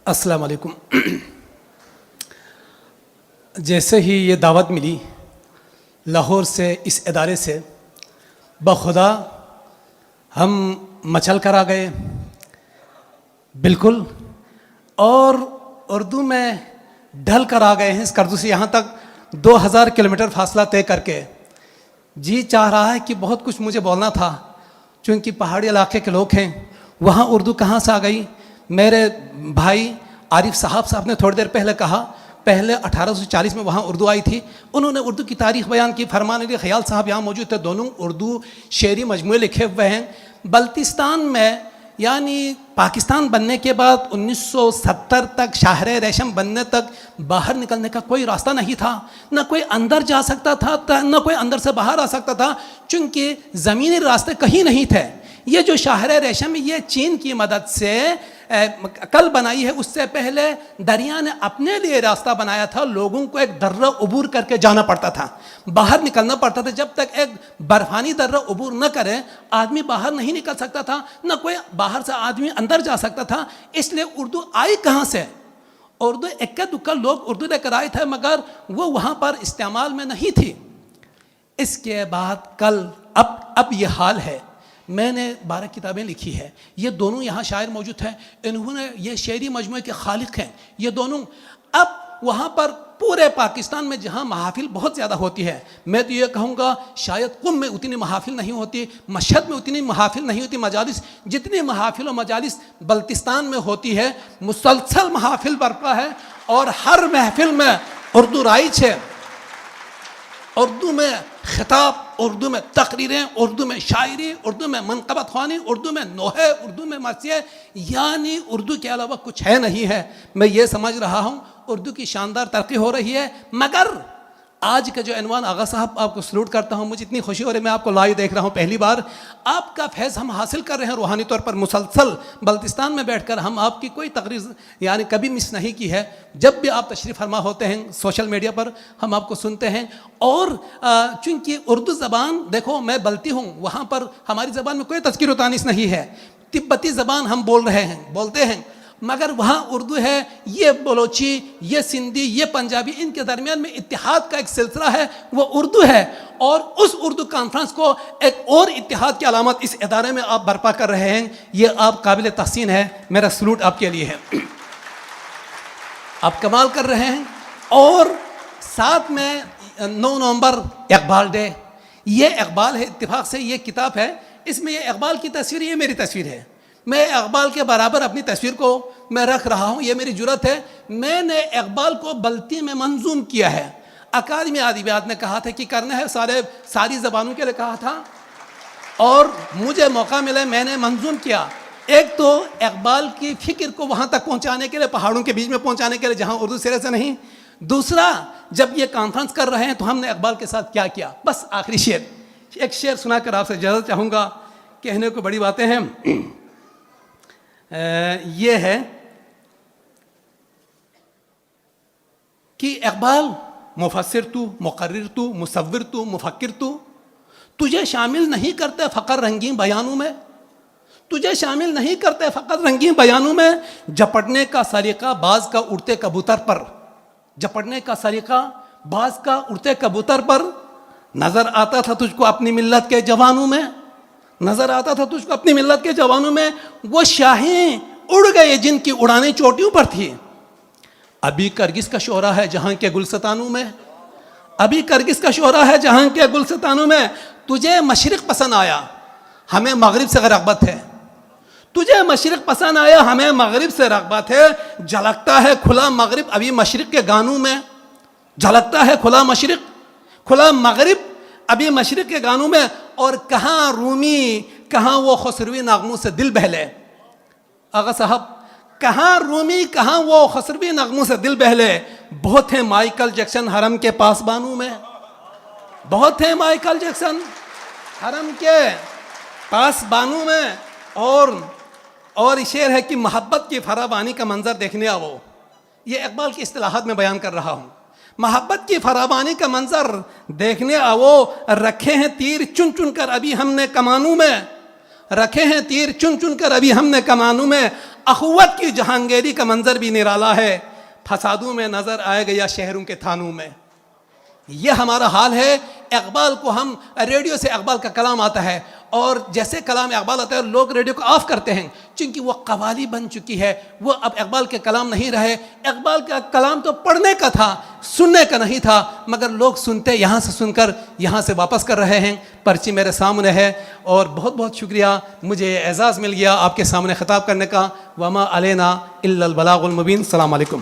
السلام علیکم. جیسے ہی یہ دعوت ملی لاہور سے، اس ادارے سے، بخدا ہم مچل کر آ گئے بالکل، اور اردو میں ڈھل کر آ گئے ہیں. اس کردو سے یہاں تک 2000 کلومیٹر فاصلہ طے کر کے. جی چاہ رہا ہے کہ بہت کچھ مجھے بولنا تھا، چونکہ پہاڑی علاقے کے لوگ ہیں. وہاں اردو کہاں سے آ گئی؟ میرے بھائی عارف صاحب نے تھوڑی دیر پہلے کہا، پہلے 1840 میں وہاں اردو آئی تھی. انہوں نے اردو کی تاریخ بیان کی. فرمان علی خیال صاحب یہاں موجود تھے، دونوں اردو شعری مجموعے لکھے ہوئے ہیں. بلتستان میں یعنی پاکستان بننے کے بعد 1970 تک، شاہر ریشم بننے تک باہر نکلنے کا کوئی راستہ نہیں تھا. نہ کوئی اندر جا سکتا تھا، نہ کوئی اندر سے باہر آ سکتا تھا، چونکہ زمینی راستے کہیں نہیں تھے. یہ جو شاہر ریشم یہ چین کی مدد سے کل بنائی ہے، اس سے پہلے دریا نے اپنے لیے راستہ بنایا تھا. لوگوں کو ایک درہ عبور کر کے جانا پڑتا تھا، باہر نکلنا پڑتا تھا. جب تک ایک برفانی درہ عبور نہ کرے آدمی باہر نہیں نکل سکتا تھا، نہ کوئی باہر سے آدمی اندر جا سکتا تھا. اس لیے اردو آئی کہاں سے؟ اردو اکا دکا لوگ اردو لے کر آئے تھے، مگر وہ وہاں پر استعمال میں نہیں تھی. اس کے بعد کل اب یہ حال ہے. میں نے 12 کتابیں لکھی ہے. یہ دونوں یہاں شاعر موجود ہیں، انہوں نے یہ شعری مجموعے کے خالق ہیں یہ دونوں. اب وہاں پر پورے پاکستان میں جہاں محافل بہت زیادہ ہوتی ہے، میں تو یہ کہوں گا شاید قم میں اتنی محافل نہیں ہوتی، مشہد میں اتنی محافل نہیں ہوتی، مجالس جتنی محافل و مجالس بلتستان میں ہوتی ہے. مسلسل محافل برپا ہے، اور ہر محفل میں اردو رائج ہے. اردو میں خطاب، اردو میں تقریریں، اردو میں شاعری، اردو میں منقبت خوانی، اردو میں نوحے، اردو میں مرثیے. یعنی اردو کے علاوہ کچھ ہے نہیں ہے. میں یہ سمجھ رہا ہوں اردو کی شاندار ترقی ہو رہی ہے. مگر آج کا جو عنوان، آغا صاحب آپ کو سلوٹ کرتا ہوں، مجھے اتنی خوشی ہو رہی ہے، میں آپ کو لائیو دیکھ رہا ہوں پہلی بار. آپ کا فیض ہم حاصل کر رہے ہیں روحانی طور پر. مسلسل بلتستان میں بیٹھ کر ہم آپ کی کوئی تقریر یعنی کبھی مس نہیں کی ہے. جب بھی آپ تشریف فرما ہوتے ہیں سوشل میڈیا پر ہم آپ کو سنتے ہیں. اور چونکہ اردو زبان، دیکھو میں بلتی ہوں، وہاں پر ہماری زبان میں کوئی تذکیر و تانیث نہیں ہے. تبتی زبان ہم بولتے ہیں، مگر وہاں اردو ہے. یہ بلوچی، یہ سندھی، یہ پنجابی، ان کے درمیان میں اتحاد کا ایک سلسلہ ہے، وہ اردو ہے. اور اس اردو کانفرنس کو ایک اور اتحاد کی علامت اس ادارے میں آپ برپا کر رہے ہیں. یہ آپ قابل تحسین ہے. میرا سلوٹ آپ کے لیے ہے. آپ کمال کر رہے ہیں. اور ساتھ میں 9 نومبر اقبال ڈے. یہ اقبال ہے، اتفاق سے یہ کتاب ہے، اس میں یہ اقبال کی تصویر، یہ میری تصویر ہے. میں اقبال کے برابر اپنی تصویر کو میں رکھ رہا ہوں، یہ میری جرات ہے. میں نے اقبال کو بلتی میں منظوم کیا ہے. اکادمی ادبیات نے کہا تھا کہ کرنا ہے، ساری زبانوں کے لیے کہا تھا، اور مجھے موقع ملا، میں نے منظوم کیا. ایک تو اقبال کی فکر کو وہاں تک پہنچانے کے لیے، پہاڑوں کے بیچ میں پہنچانے کے لیے جہاں اردو سرے سے نہیں. دوسرا، جب یہ کانفرنس کر رہے ہیں تو ہم نے اقبال کے ساتھ کیا کیا. بس آخری شعر، ایک شعر سنا کر آپ سے اجازت چاہوں گا. کہنے کو بڑی باتیں ہیں. یہ ہے کہ اقبال، مفسر تو، مقرر تو، مصور تو، مفکر تو، تجھے شامل نہیں کرتے فقر رنگین بیانوں میں. تجھے شامل نہیں کرتے فقط رنگین بیانوں میں. جپٹنے کا سلیقہ باز کا اڑتے کبوتر پر، جپٹنے کا سلیقہ باز کا اڑتے کبوتر پر. نظر آتا تھا تجھ کو اپنی ملت کے جوانوں میں، نظر آتا تھا تجھ کو اپنی ملت کے جوانوں میں. وہ شاہیں اڑ گئے جن کی اڑانیں چوٹیوں پر تھی. ابھی کرگس کا شعرا ہے جہاں کے گلستانوں میں، ابھی کرگس کا شعرا ہے جہاں کے گلستانوں میں. تجھے مشرق پسند آیا، ہمیں مغرب سے رغبت ہے. تجھے مشرق پسند آیا، ہمیں مغرب سے رغبت ہے. جھلکتا ہے کھلا مغرب ابھی مشرق کے گانوں میں، جھلکتا ہے کھلا مشرق، کھلا مغرب ابھی مشرق کے گانوں میں. اور کہاں رومی، کہاں وہ خسروی نغموں سے دل بہلے. آغا صاحب، کہاں رومی، کہاں وہ خسروی نغموں سے دل بہلے. بہت ہیں مائیکل جیکسن حرم کے پاس بانوں میں، بہت ہیں مائیکل جیکسن حرم کے پاس بانوں میں. اور شعر ہے کہ محبت کی فراوانی کا منظر دیکھنے آؤ. یہ اقبال کی اصطلاحات میں بیان کر رہا ہوں. محبت کی فراوانی کا منظر دیکھنے آؤ. رکھے ہیں تیر چن چن کر ابھی ہم نے کمانوں میں، رکھے ہیں تیر چن چن کر ابھی ہم نے کمانوں میں. اخوت کی جہانگیری کا منظر بھی نرالا ہے، فسادوں میں نظر آئے گا یا شہروں کے تھانوں میں. یہ ہمارا حال ہے. اقبال کو ہم ریڈیو سے اقبال کا کلام آتا ہے، اور جیسے کلام اقبال آتا ہے لوگ ریڈیو کو آف کرتے ہیں، چونکہ وہ قوالی بن چکی ہے. وہ اب اقبال کے کلام نہیں رہے. اقبال کا کلام تو پڑھنے کا تھا، سننے کا نہیں تھا، مگر لوگ سنتے یہاں سے سن کر یہاں سے واپس کر رہے ہیں. پرچی میرے سامنے ہے، اور بہت بہت شکریہ، مجھے اعزاز مل گیا آپ کے سامنے خطاب کرنے کا. وما علینا الا البلاغ المبین. السلام علیکم.